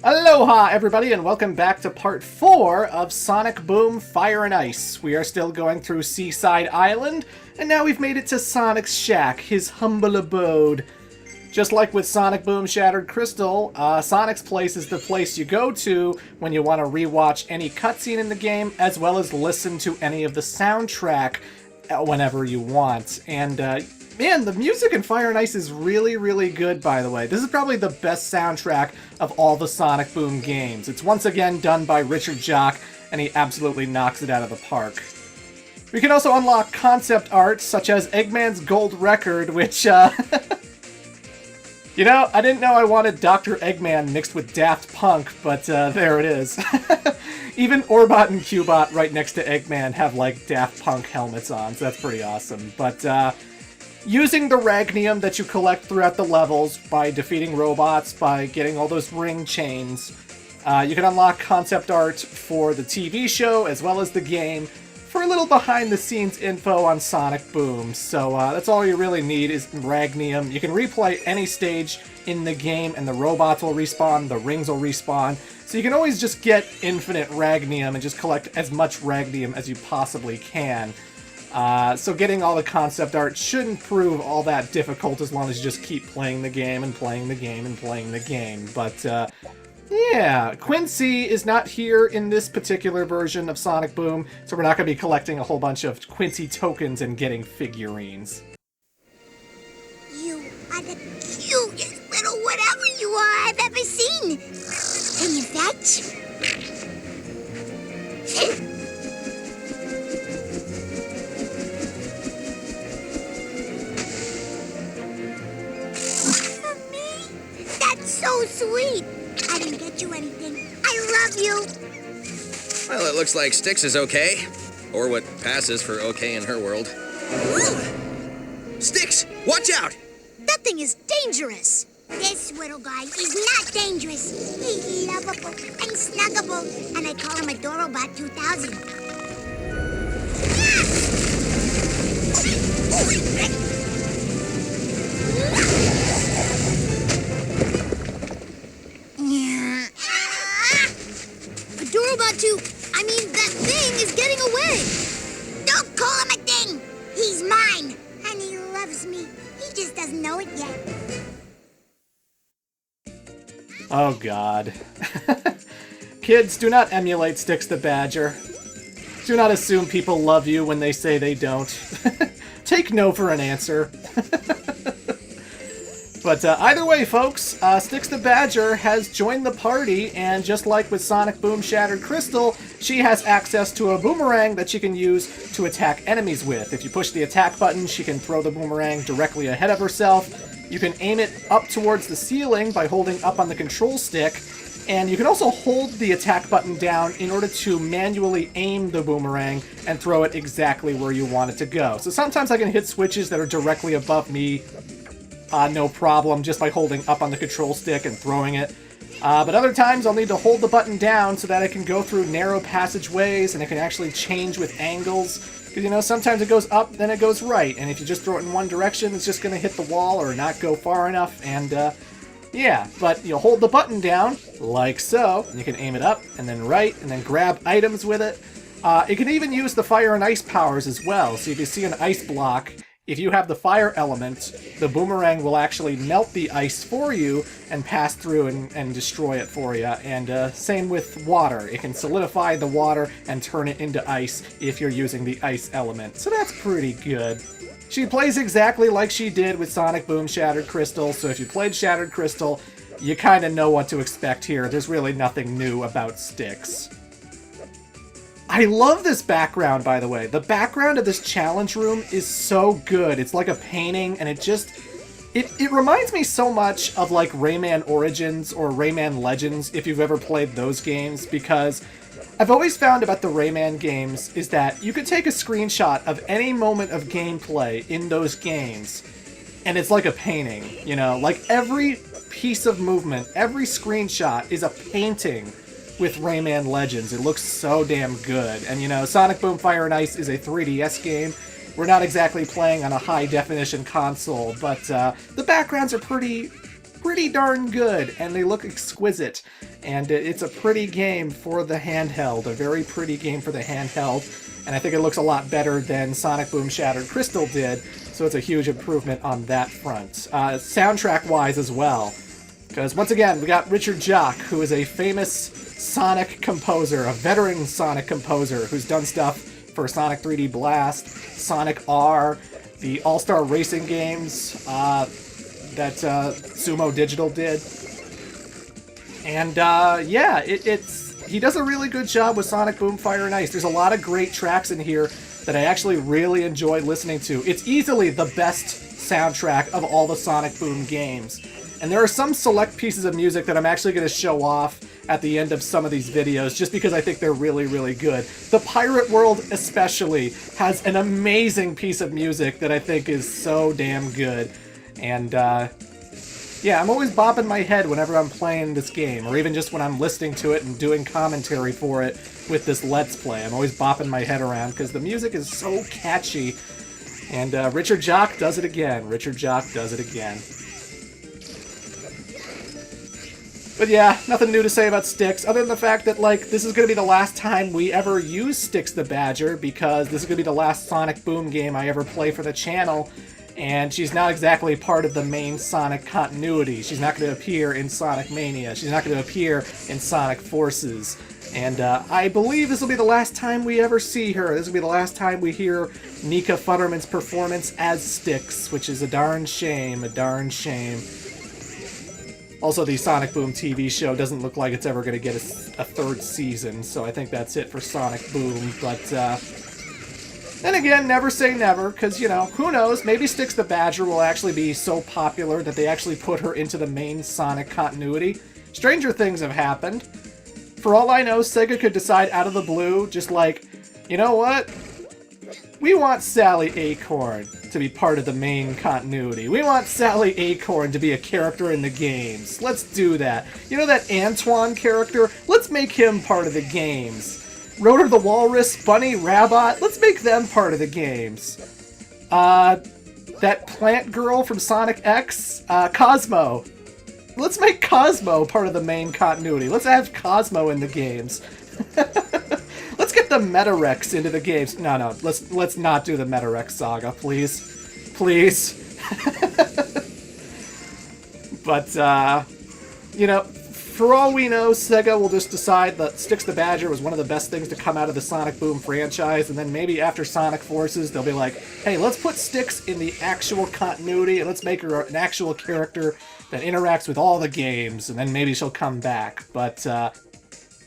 Aloha everybody and welcome back to part 4 of Sonic Boom Fire and Ice. We are still going through Seaside Island, and now we've made it to Sonic's shack, his humble abode. Just like with Sonic Boom Shattered Crystal, Sonic's place is the place you go to when you want to rewatch any cutscene in the game, as well as listen to any of the soundtrack whenever you want. And man, the music in Fire and Ice is really, really good, by the way. This is probably the best soundtrack of all the Sonic Boom games. It's once again done by Richard Jacques, and he absolutely knocks it out of the park. We can also unlock concept art, such as Eggman's Gold Record, which, you know, I didn't know I wanted Dr. Eggman mixed with Daft Punk, but there it is. Even Orbot and Cubot right next to Eggman have, like, Daft Punk helmets on, so that's pretty awesome. But, using the Ragnium that you collect throughout the levels by defeating robots, by getting all those ring chains, you can unlock concept art for the TV show as well as the game for a little behind-the-scenes info on Sonic Boom. So that's all you really need is Ragnium. You can replay any stage in the game and the robots will respawn, the rings will respawn. So you can always just get infinite Ragnium and just collect as much Ragnium as you possibly can. So getting all the concept art shouldn't prove all that difficult as long as you just keep playing the game and playing the game and playing the game. But, yeah, Quincy is not here in this particular version of Sonic Boom, so we're not going to be collecting a whole bunch of Quincy tokens and getting figurines. You are the cutest little whatever you are I've ever seen. Can you fetch? So sweet. I didn't get you anything. I love you. Well, it looks like Styx is okay. Or what passes for okay in her world. Styx, watch out! That thing is dangerous. This little guy is not dangerous. He's lovable and snuggable, and I call him Adorobot 2000. That thing is getting away. Don't call him a thing. He's mine, and he loves me. He just doesn't know it yet. Oh god. Kids, do not emulate Styx the Badger. Do not assume people love you when they say they don't. Take no for an answer. But either way, folks, Styx the Badger has joined the party, and just like with Sonic Boom Shattered Crystal, she has access to a boomerang that she can use to attack enemies with. If you push the attack button, she can throw the boomerang directly ahead of herself. You can aim it up towards the ceiling by holding up on the control stick, and you can also hold the attack button down in order to manually aim the boomerang and throw it exactly where you want it to go. So sometimes I can hit switches that are directly above me, no problem, just by holding up on the control stick and throwing it. But other times I'll need to hold the button down so that I can go through narrow passageways and it can actually change with angles. Because, you know, sometimes it goes up, then it goes right. And if you just throw it in one direction, it's just going to hit the wall or not go far enough. And, yeah, but you hold the button down, like so, and you can aim it up and then right, and then grab items with it. It can even use the fire and ice powers as well. So if you see an ice block, if you have the fire element, the boomerang will actually melt the ice for you and pass through and destroy it for you. And same with water. It can solidify the water and turn it into ice if you're using the ice element. So that's pretty good. She plays exactly like she did with Sonic Boom Shattered Crystal, so if you played Shattered Crystal, you kind of know what to expect here. There's really nothing new about Styx. I love this background, by the way. The background of this challenge room is so good. It's like a painting, and it reminds me so much of like Rayman Origins or Rayman Legends, if you've ever played those games, because I've always found about the Rayman games is that you could take a screenshot of any moment of gameplay in those games, and it's like a painting, you know? Like every piece of movement, every screenshot is a painting with Rayman Legends. It looks so damn good. And you know, Sonic Boom Fire and Ice is a 3DS game. We're not exactly playing on a high-definition console, but the backgrounds are pretty pretty darn good, and they look exquisite. And it's a pretty game for the handheld, a very pretty game for the handheld. And I think it looks a lot better than Sonic Boom Shattered Crystal did, so it's a huge improvement on that front. Soundtrack-wise as well, because once again, we got Richard Jock, who is a famous Sonic composer, a veteran Sonic composer, who's done stuff for Sonic 3D Blast, Sonic R, the All-Star Racing games that Sumo Digital did. And yeah, he does a really good job with Sonic Boom Fire and Ice. There's a lot of great tracks in here that I actually really enjoy listening to. It's easily the best soundtrack of all the Sonic Boom games. And there are some select pieces of music that I'm actually going to show off at the end of some of these videos, just because I think they're really, really good. The Pirate World especially has an amazing piece of music that I think is so damn good. And yeah, I'm always bopping my head whenever I'm playing this game, or even just when I'm listening to it and doing commentary for it with this Let's Play. I'm always bopping my head around because the music is so catchy. And Richard Jock does it again. Richard Jock does it again. But yeah, nothing new to say about Styx, other than the fact that, like, this is going to be the last time we ever use Styx the Badger, because this is going to be the last Sonic Boom game I ever play for the channel, and she's not exactly part of the main Sonic continuity. She's not going to appear in Sonic Mania. She's not going to appear in Sonic Forces. And I believe this will be the last time we ever see her. This will be the last time we hear Nika Futterman's performance as Styx, which is a darn shame, a darn shame. Also, the Sonic Boom TV show doesn't look like it's ever going to get a third season, so I think that's it for Sonic Boom. But, then again, never say never, because, you know, who knows, maybe Styx the Badger will actually be so popular that they actually put her into the main Sonic continuity. Stranger things have happened. For all I know, Sega could decide out of the blue, just like, you know what? We want Sally Acorn to be part of the main continuity. We want Sally Acorn to be a character in the games. Let's do that. You know that Antoine character? Let's make him part of the games. Rotor the Walrus, Bunny, Rabbot, let's make them part of the games. That plant girl from Sonic X, Cosmo. Let's make Cosmo part of the main continuity. Let's have Cosmo in the games. Let's get the Metarex into the games. No, let's not do the Metarex saga, please. Please. But, you know, for all we know, Sega will just decide that Styx the Badger was one of the best things to come out of the Sonic Boom franchise, and then maybe after Sonic Forces, they'll be like, hey, let's put Styx in the actual continuity, and let's make her an actual character that interacts with all the games, and then maybe she'll come back. But,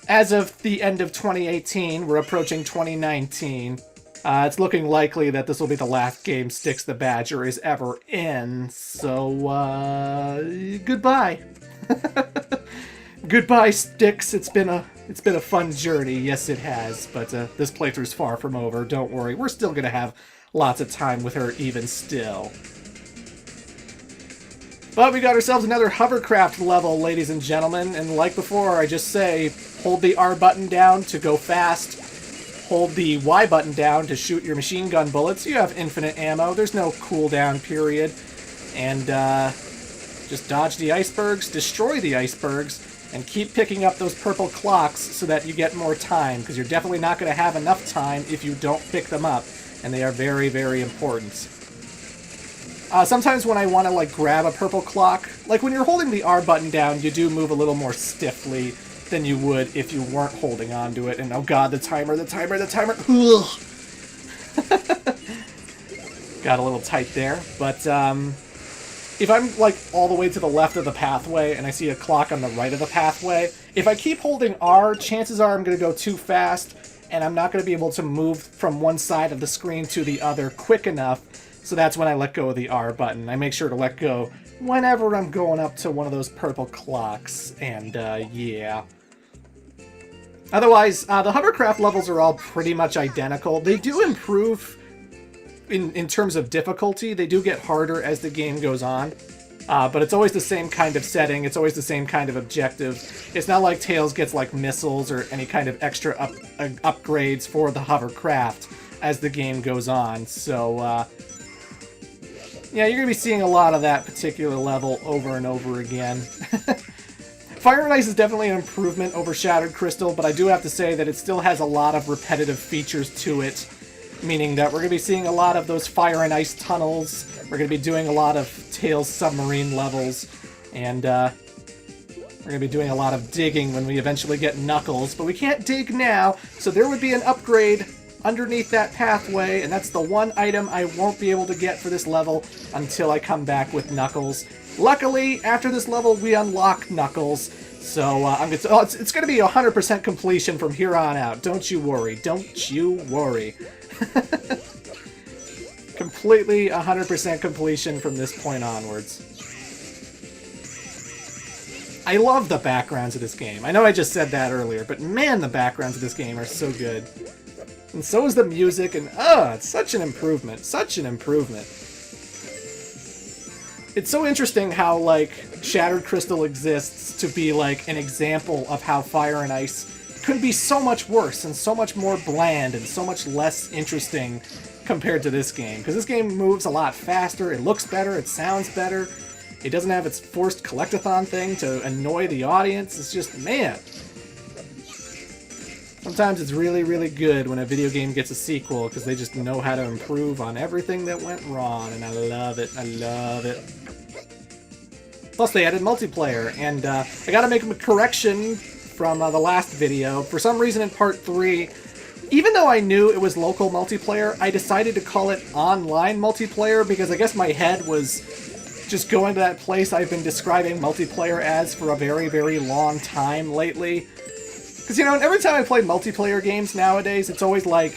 as of the end of 2018, we're approaching 2019, it's looking likely that this will be the last game Styx the Badger is ever in, so, goodbye. Goodbye, Styx. It's been a fun journey. Yes, it has. But this playthrough's far from over. Don't worry. We're still gonna have lots of time with her even still. But we got ourselves another hovercraft level, ladies and gentlemen. And like before, I just say, hold the R button down to go fast. Hold the Y button down to shoot your machine gun bullets. You have infinite ammo. There's no cooldown period. And just dodge the icebergs, destroy the icebergs, and keep picking up those purple clocks so that you get more time, because you're definitely not going to have enough time if you don't pick them up, and they are very, very important. Sometimes when I want to, like, grab a purple clock, like when you're holding the R button down, you do move a little more stiffly than you would if you weren't holding on to it, and oh god, the timer, ugh! Got a little tight there, but, if I'm, like, all the way to the left of the pathway and I see a clock on the right of the pathway, if I keep holding R, chances are I'm going to go too fast, and I'm not going to be able to move from one side of the screen to the other quick enough, so that's when I let go of the R button. I make sure to let go whenever I'm going up to one of those purple clocks, and, yeah. Otherwise, the hovercraft levels are all pretty much identical. They do improve in terms of difficulty. They do get harder as the game goes on, but it's always the same kind of setting. It's always the same kind of objective. It's not like Tails gets like missiles or any kind of extra upgrades for the hovercraft as the game goes on. So Yeah, you're going to be seeing a lot of that particular level over and over again. Fire and Ice is definitely an improvement over Shattered Crystal, but I do have to say that it still has a lot of repetitive features to it, meaning that we're going to be seeing a lot of those Fire and Ice tunnels, we're going to be doing a lot of Tails submarine levels, and we're going to be doing a lot of digging when we eventually get Knuckles, but we can't dig now, so there would be an upgrade underneath that pathway, and that's the one item I won't be able to get for this level until I come back with Knuckles. Luckily, after this level, we unlock Knuckles, so it's going to be 100% completion from here on out. Don't you worry. Don't you worry. Completely 100% completion from this point onwards. I love the backgrounds of this game. I know I just said that earlier, but man, the backgrounds of this game are so good. And so is the music, and it's such an improvement. Such an improvement. It's so interesting how, like, Shattered Crystal exists to be, like, an example of how Fire and Ice could be so much worse and so much more bland and so much less interesting compared to this game. Because this game moves a lot faster, it looks better, it sounds better, it doesn't have its forced collectathon thing to annoy the audience. It's just, man. Sometimes it's really, really good when a video game gets a sequel because they just know how to improve on everything that went wrong, and I love it. I love it. Plus, they added multiplayer, and I gotta make a correction from the last video. For some reason in Part 3, even though I knew it was local multiplayer, I decided to call it online multiplayer because I guess my head was just going to that place I've been describing multiplayer as for a very, very long time lately. Because, you know, every time I play multiplayer games nowadays, it's always like,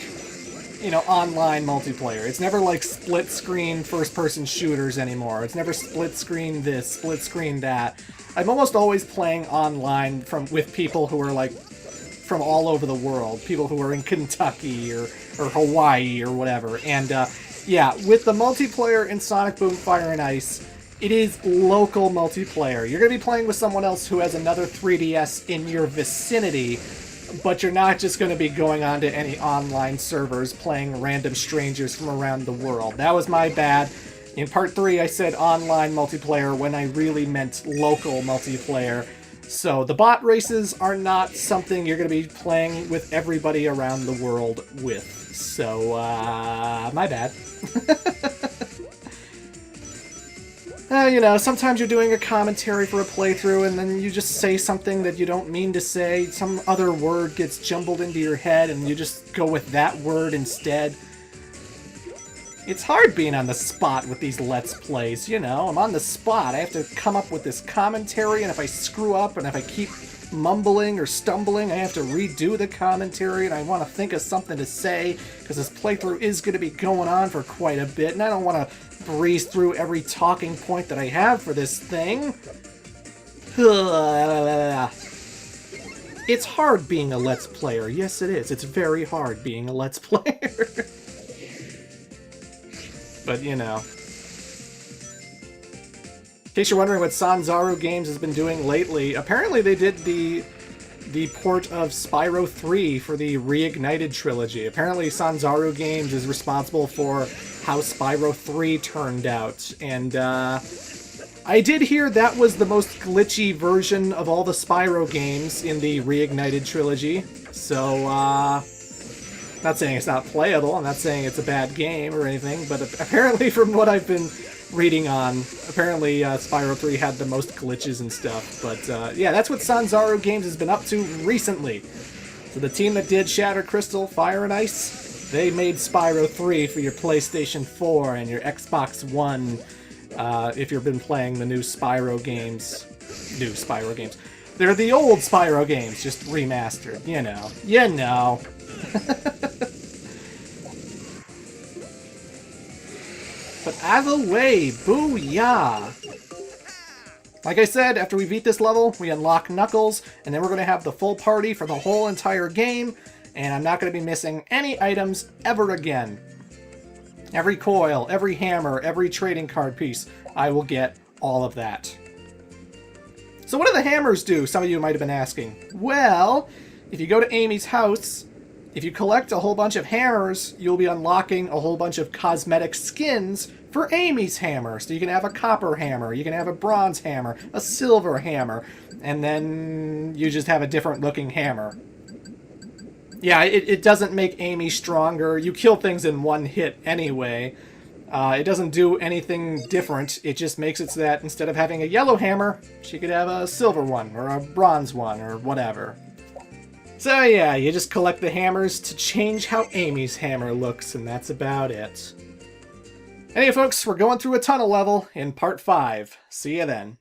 you know, online multiplayer. It's never like split-screen first-person shooters anymore. It's never split-screen this, split-screen that. I'm almost always playing online with people who are, like, from all over the world. People who are in Kentucky or Hawaii or whatever. And, yeah, with the multiplayer in Sonic Boom Fire and Ice, it is local multiplayer. You're going to be playing with someone else who has another 3DS in your vicinity, but you're not just going to be going on to any online servers playing random strangers from around the world. That was my bad. In Part 3, I said online multiplayer when I really meant local multiplayer. So the bot races are not something you're going to be playing with everybody around the world with. So, my bad. You know, sometimes you're doing a commentary for a playthrough and then you just say something that you don't mean to say. Some other word gets jumbled into your head and you just go with that word instead. It's hard being on the spot with these Let's Plays, you know. I'm on the spot. I have to come up with this commentary, and if I screw up and if I keep mumbling or stumbling, I have to redo the commentary, and I want to think of something to say because this playthrough is going to be going on for quite a bit, and I don't want to breeze through every talking point that I have for this thing. It's hard being a Let's Player. Yes, it is. It's very hard being a Let's Player. But, you know. In case you're wondering what Sanzaru Games has been doing lately, apparently they did the port of Spyro 3 for the Reignited trilogy. Apparently Sanzaru Games is responsible for how Spyro 3 turned out. And I did hear that was the most glitchy version of all the Spyro games in the Reignited trilogy. So, not saying it's not playable, I'm not saying it's a bad game or anything, but apparently from what I've been reading on, apparently Spyro 3 had the most glitches and stuff. But yeah, that's what Sanzaru Games has been up to recently. So the team that did Shattered Crystal, Fire and Ice, they made Spyro 3 for your PlayStation 4 and your Xbox One, if you've been playing the new Spyro games. New Spyro games. They're the old Spyro games, just remastered, you know. You know. But either way, booyah! Like I said, after we beat this level, we unlock Knuckles, and then we're going to have the full party for the whole entire game, and I'm not going to be missing any items ever again. Every coil, every hammer, every trading card piece, I will get all of that. So what do the hammers do, some of you might have been asking? Well, if you go to Amy's house, if you collect a whole bunch of hammers, you'll be unlocking a whole bunch of cosmetic skins for Amy's hammer. So you can have a copper hammer, you can have a bronze hammer, a silver hammer, and then you just have a different looking hammer. Yeah, it doesn't make Amy stronger. You kill things in one hit anyway. It doesn't do anything different. It just makes it so that instead of having a yellow hammer, she could have a silver one, or a bronze one, or whatever. So yeah, you just collect the hammers to change how Amy's hammer looks, and that's about it. Anyway, folks, we're going through a tunnel level in Part 5. See you then.